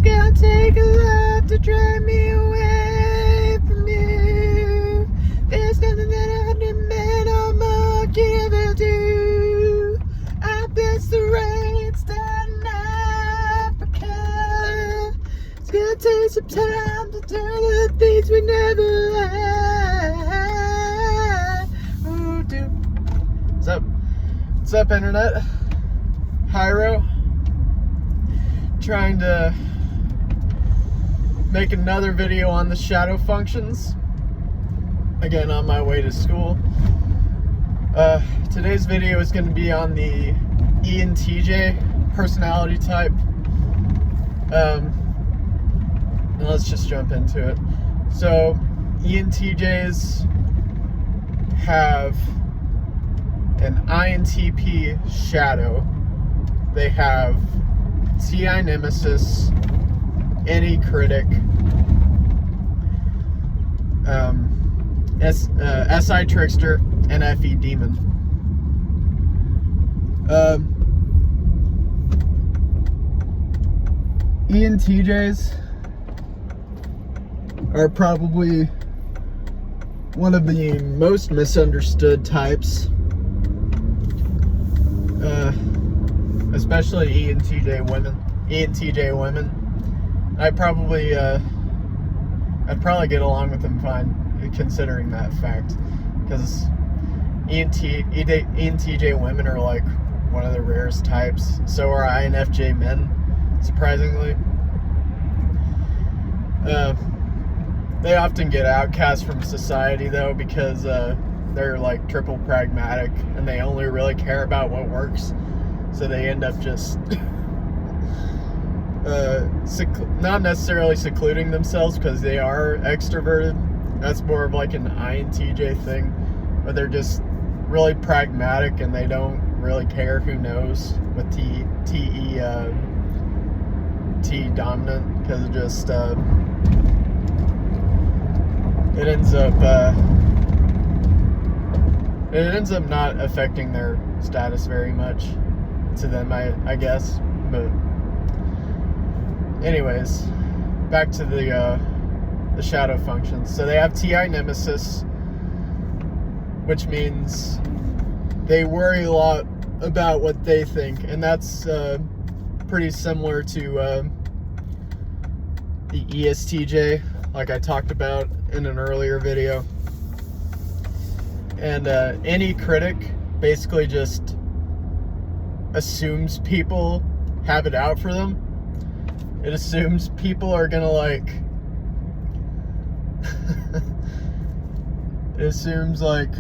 It's gonna take a lot to drive me away from you. There's nothing that I demand or more can ever do. I bless the rains down in Africa. It's gonna take some time to do the things we never had. Ooh, dude. What's up? What's up, internet? Hyro. Trying to make another video on the shadow functions. Again, on my way to school. Today's video is going to be on the ENTJ personality type. And let's just jump into it. So, ENTJs have an INTP shadow. They have TI nemesis, NE critic, SI trickster, and FE demon. ENTJs are probably one of the most misunderstood types, especially ENTJ women. I'd probably get along with them fine, considering that fact, because ENTJ women are like one of the rarest types. So are INFJ men, surprisingly. They often get outcast from society though, because they're like triple pragmatic and they only really care about what works. So they end up just not necessarily secluding themselves because they are extroverted. That's more of like an INTJ thing, but they're just really pragmatic and they don't really care who knows with T dominant, because it just it ends up not affecting their status very much to them, I guess. But anyways, back to the shadow functions. So they have TI nemesis, which means they worry a lot about what they think, and that's pretty similar to the ESTJ, like I talked about in an earlier video. And any critic basically just assumes people have it out for them. It assumes people are gonna it assumes like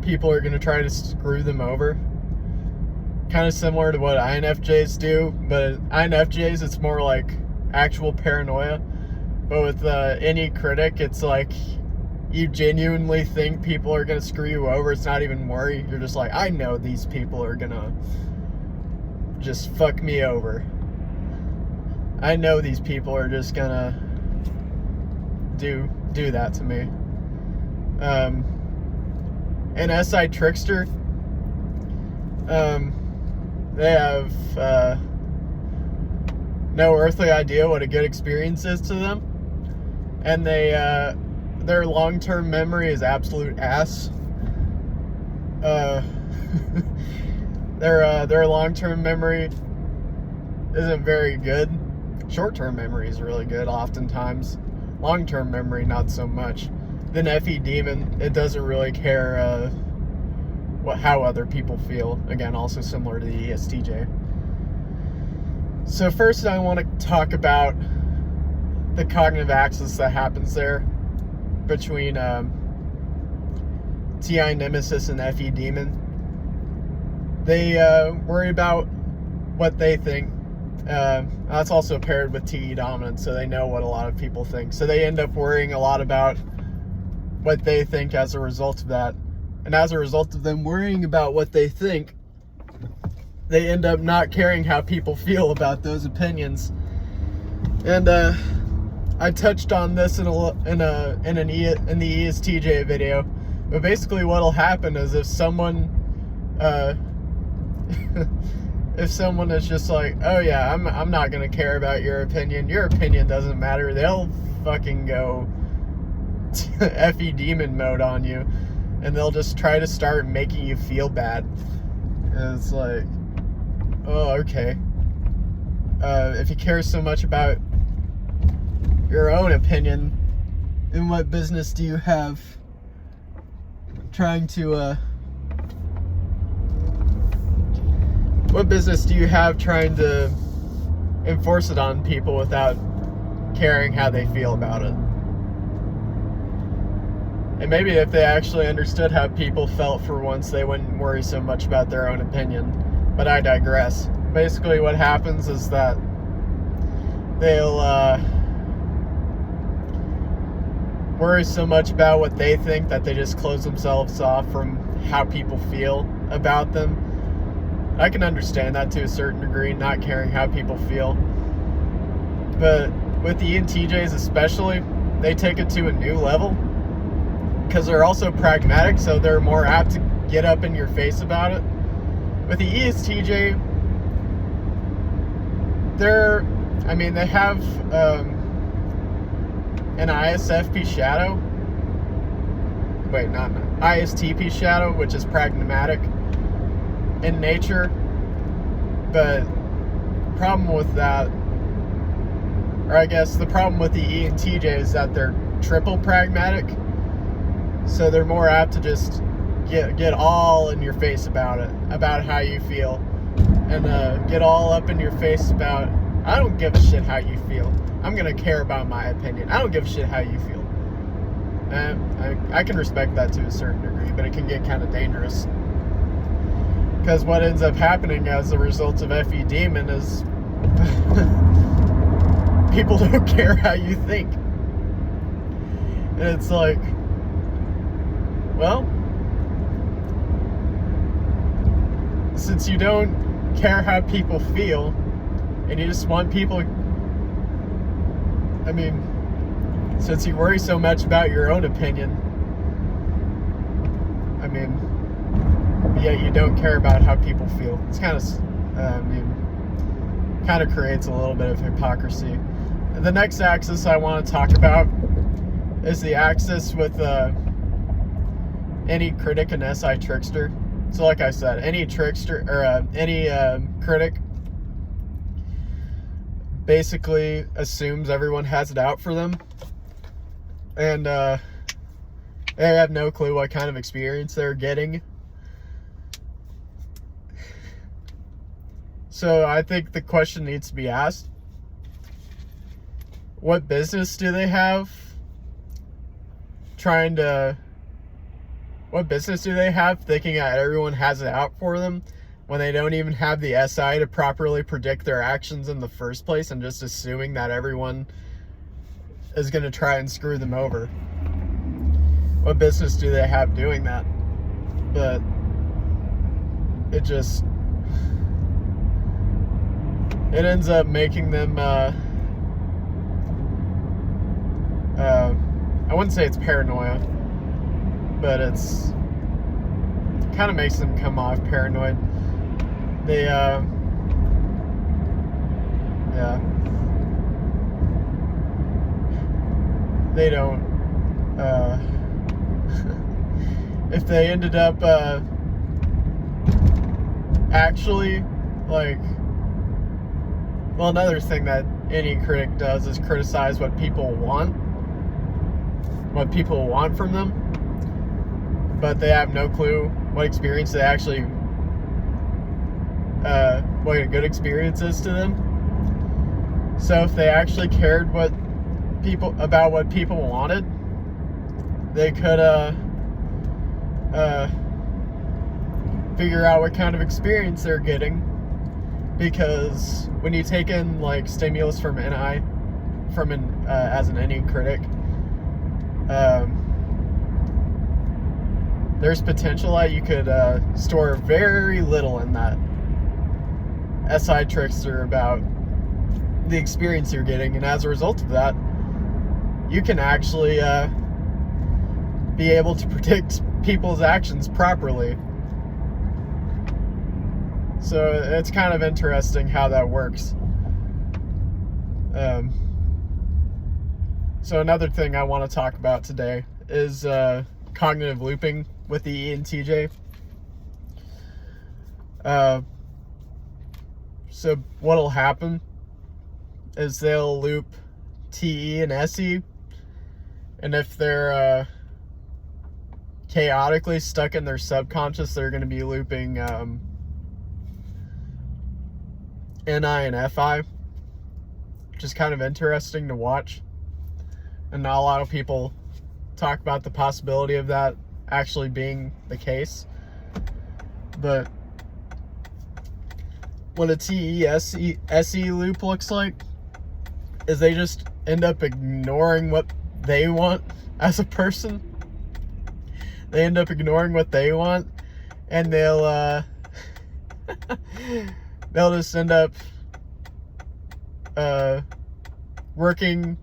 people are gonna try to screw them over. Kind of similar to what INFJs do, but INFJs it's more like actual paranoia. But with any critic, it's like you genuinely think people are gonna screw you over. It's not even worry. You're just like, I know these people are gonna just fuck me over. I know these people are just gonna do that to me. And SI trickster, they have no earthly idea what a good experience is to them, and their long-term memory is absolute ass. Their long-term memory isn't very good. Short-term memory is really good oftentimes. Long-term memory, not so much. Then FE demon, it doesn't really care how other people feel. Again, also similar to the ESTJ. So first I want to talk about the cognitive axis that happens there between TI nemesis and FE demon. They worry about what they think. That's also paired with TE dominant, so they know what a lot of people think. So they end up worrying a lot about what they think as a result of that. And as a result of them worrying about what they think, they end up not caring how people feel about those opinions. And I touched on this in the ESTJ video, but basically what'll happen is if someone if someone is just like, oh yeah, I'm not gonna care about your opinion doesn't matter, they'll fucking go FE demon mode on you, and they'll just try to start making you feel bad. And it's like, oh, okay. If you care so much about your own opinion, then what business do you have trying to enforce it on people without caring how they feel about it? And maybe if they actually understood how people felt for once, they wouldn't worry so much about their own opinion. But I digress. Basically what happens is that they'll worry so much about what they think that they just close themselves off from how people feel about them. I can understand that to a certain degree, not caring how people feel. But with the ENTJs especially, they take it to a new level because they're also pragmatic, so they're more apt to get up in your face about it. With the ESTJ, they have an ISFP shadow. Wait, not ISTP shadow, which is pragmatic in nature. But problem with that, or I guess the problem with the ENTJ is that they're triple pragmatic. So they're more apt to just get all in your face about it, about how you feel, and get all up in your face about, I don't give a shit how you feel. I'm gonna care about my opinion. I don't give a shit how you feel. I can respect that to a certain degree, but it can get kind of dangerous. Because what ends up happening as a result of FE Demon is people don't care how you think. And it's like, well, since you don't care how people feel, and you just want people, since you worry so much about your own opinion, yet you don't care about how people feel. It's kind of creates a little bit of hypocrisy. The next axis I want to talk about is the axis with any critic and SI trickster. So like I said, any trickster or any critic basically assumes everyone has it out for them, and they have no clue what kind of experience they're getting. So I think the question needs to be asked, what business do they have thinking that everyone has it out for them when they don't even have the SI to properly predict their actions in the first place, and just assuming that everyone is going to try and screw them over? What business do they have doing that? But it ends up making them I wouldn't say it's paranoia, but it kind of makes them come off paranoid. They they don't if they ended up actually, like, well, another thing that any critic does is criticize what people want from them, but they have no clue what experience they actually, what a good experience is to them. So if they actually cared about what people wanted, they could figure out what kind of experience they're getting. Because when you take in like stimulus from as an NE critic, there's potential that you could store very little in that SI trickster about the experience you're getting, and as a result of that, you can actually be able to predict people's actions properly. So it's kind of interesting how that works. So another thing I want to talk about today is cognitive looping with the ENTJ. So what'll happen is they'll loop TE and SE, and if they're chaotically stuck in their subconscious, they're going to be looping NI and FI, which is kind of interesting to watch. And not a lot of people talk about the possibility of that actually being the case. But what a TE-SE loop looks like is they just end up ignoring what they want as a person. They end up ignoring what they want, and they'll just end up working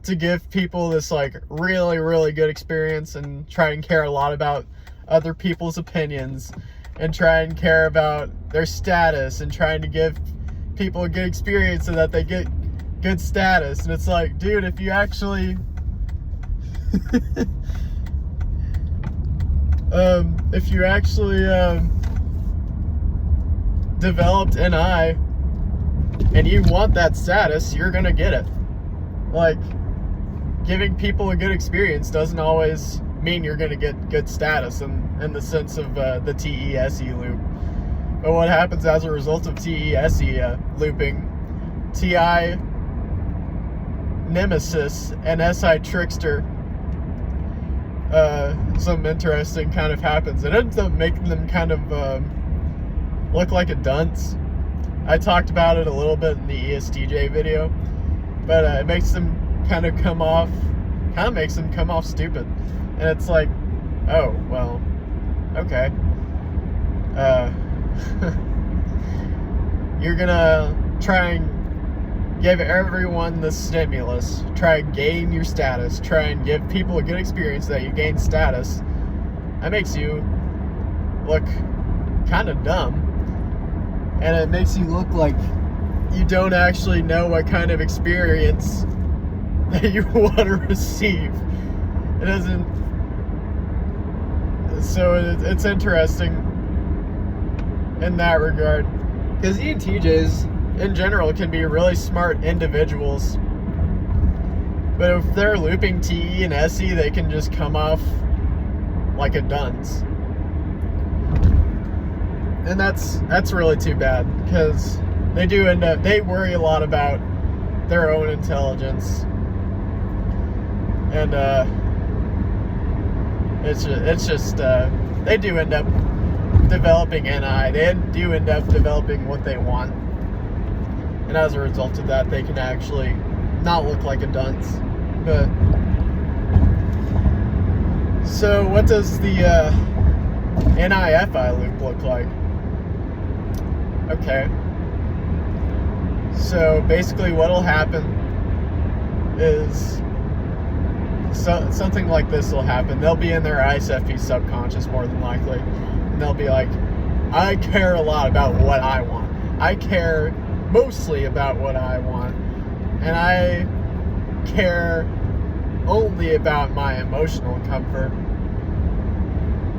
to give people this like really, really good experience, and try and care a lot about other people's opinions, and try and care about their status, and trying to give people a good experience so that they get good status. And it's like, dude, if you actually developed an eye and you want that status, you're gonna get it. Like, giving people a good experience doesn't always mean you're gonna get good status in the sense of the TE-SE loop. But what happens as a result of TE-SE looping, TI Nemesis and SI Trickster, something interesting kind of happens. It ends up making them kind of look like a dunce. I talked about it a little bit in the ESTJ video, but it makes them come off stupid. And it's like, oh, well, okay. You're gonna try and give everyone the stimulus, try and gain your status, try and give people a good experience that you gain status. That makes you look kind of dumb, and it makes you look like you don't actually know what kind of experience that you want to receive. It doesn't. So it's interesting in that regard, because ENTJs in general can be really smart individuals, but if they're looping TE and SE, they can just come off like a dunce. And that's really too bad, because they worry a lot about their own intelligence, and it's just they do end up developing NI. They do end up developing what they want, and as a result of that, they can actually not look like a dunce. But so what does the NI-FI loop look like? Okay, so basically what'll happen is something like this will happen. They'll be in their ISFP subconscious more than likely, and they'll be like, I care a lot about what I want. I care mostly about what I want, and I care only about my emotional comfort,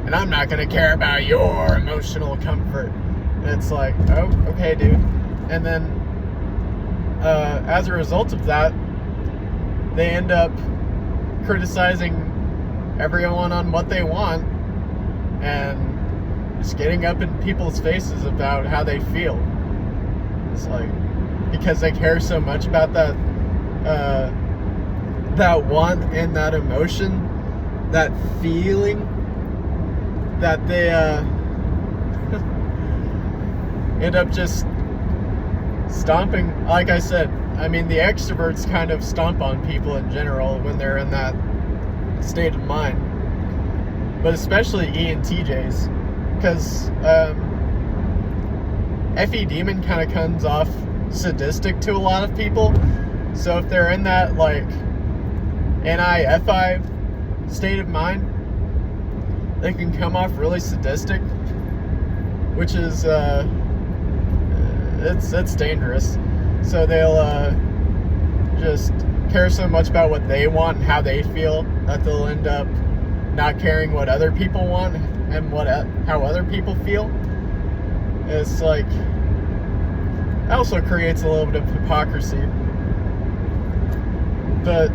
and I'm not going to care about your emotional comfort. And it's like, oh, okay, dude. And then as a result of that, they end up criticizing everyone on what they want, and just getting up in people's faces about how they feel. It's like, because they care so much about that want and that emotion, that feeling, that they end up just stomping. Like I said, I mean, the extroverts kind of stomp on people in general when they're in that state of mind, but especially ENTJs, because FE Demon kind of comes off sadistic to a lot of people. So if they're in that like NI-FI state of mind, they can come off really sadistic, which is it's dangerous. So they'll just care so much about what they want and how they feel that they'll end up not caring what other people want and how other people feel. It's like, it also creates a little bit of hypocrisy. But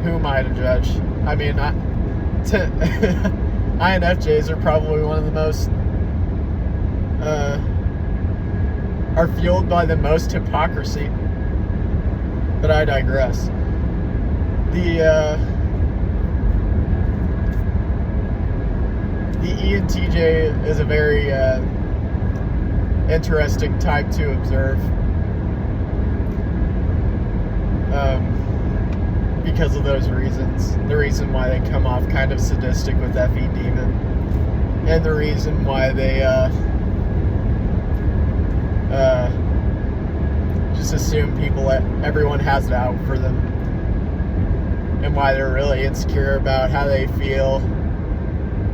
who am I to judge? I mean, INFJs are probably one of the most are fueled by the most hypocrisy. But I digress. The ENTJ is a very interesting type to observe, because of those reasons. The reason why they come off kind of sadistic with FE Demon, and the reason why they just assume everyone has it out for them, and why they're really insecure about how they feel.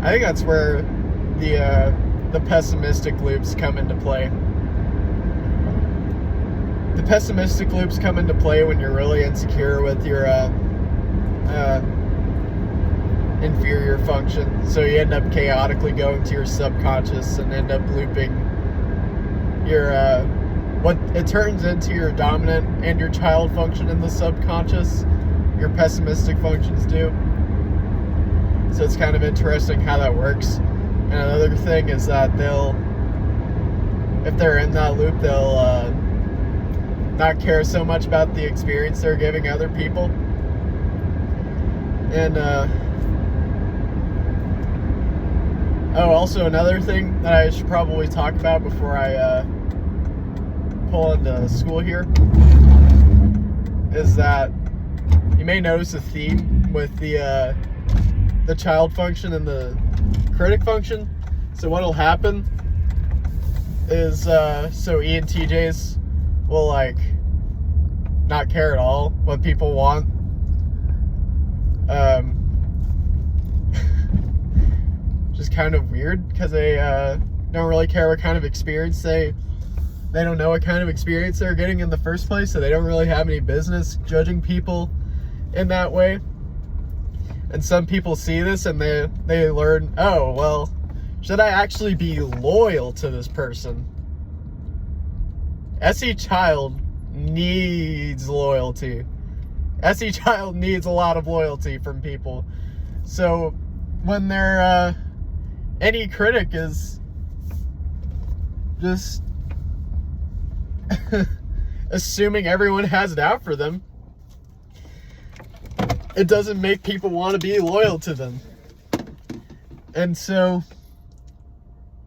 I think that's where the pessimistic loops come into play. The pessimistic loops come into play when you're really insecure with your inferior function. So you end up chaotically going to your subconscious and end up looping your what it turns into your dominant and your child function in the subconscious. Your pessimistic functions do. So it's kind of interesting how that works. And another thing is that if they're in that loop, they'll not care so much about the experience they're giving other people. And also another thing that I should probably talk about before I pull into school here is that you may notice a theme with the child function and the critic function. So what'll happen is so ENTJs will like not care at all what people want. Just kind of weird, because they don't really care what kind of experience they don't know what kind of experience they're getting in the first place, so they don't really have any business judging people in that way. And some people see this and they learn, oh, well, should I actually be loyal to this person? SE Child needs loyalty. SE Child needs a lot of loyalty from people. So when they're any critic is just assuming everyone has it out for them, it doesn't make people want to be loyal to them. And so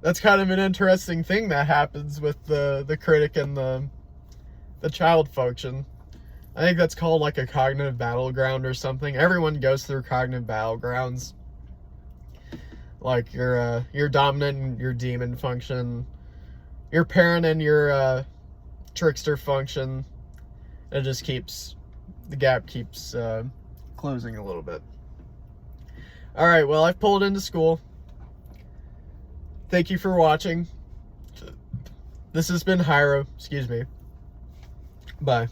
that's kind of an interesting thing that happens with the critic and the child function. I think that's called like a cognitive battleground or something. Everyone goes through cognitive battlegrounds, like your dominant and your demon function, your parent and your trickster function. It just the gap keeps closing a little bit. All right, well, I've pulled into school. Thank you for watching. This has been Hyro. Excuse me. Bye.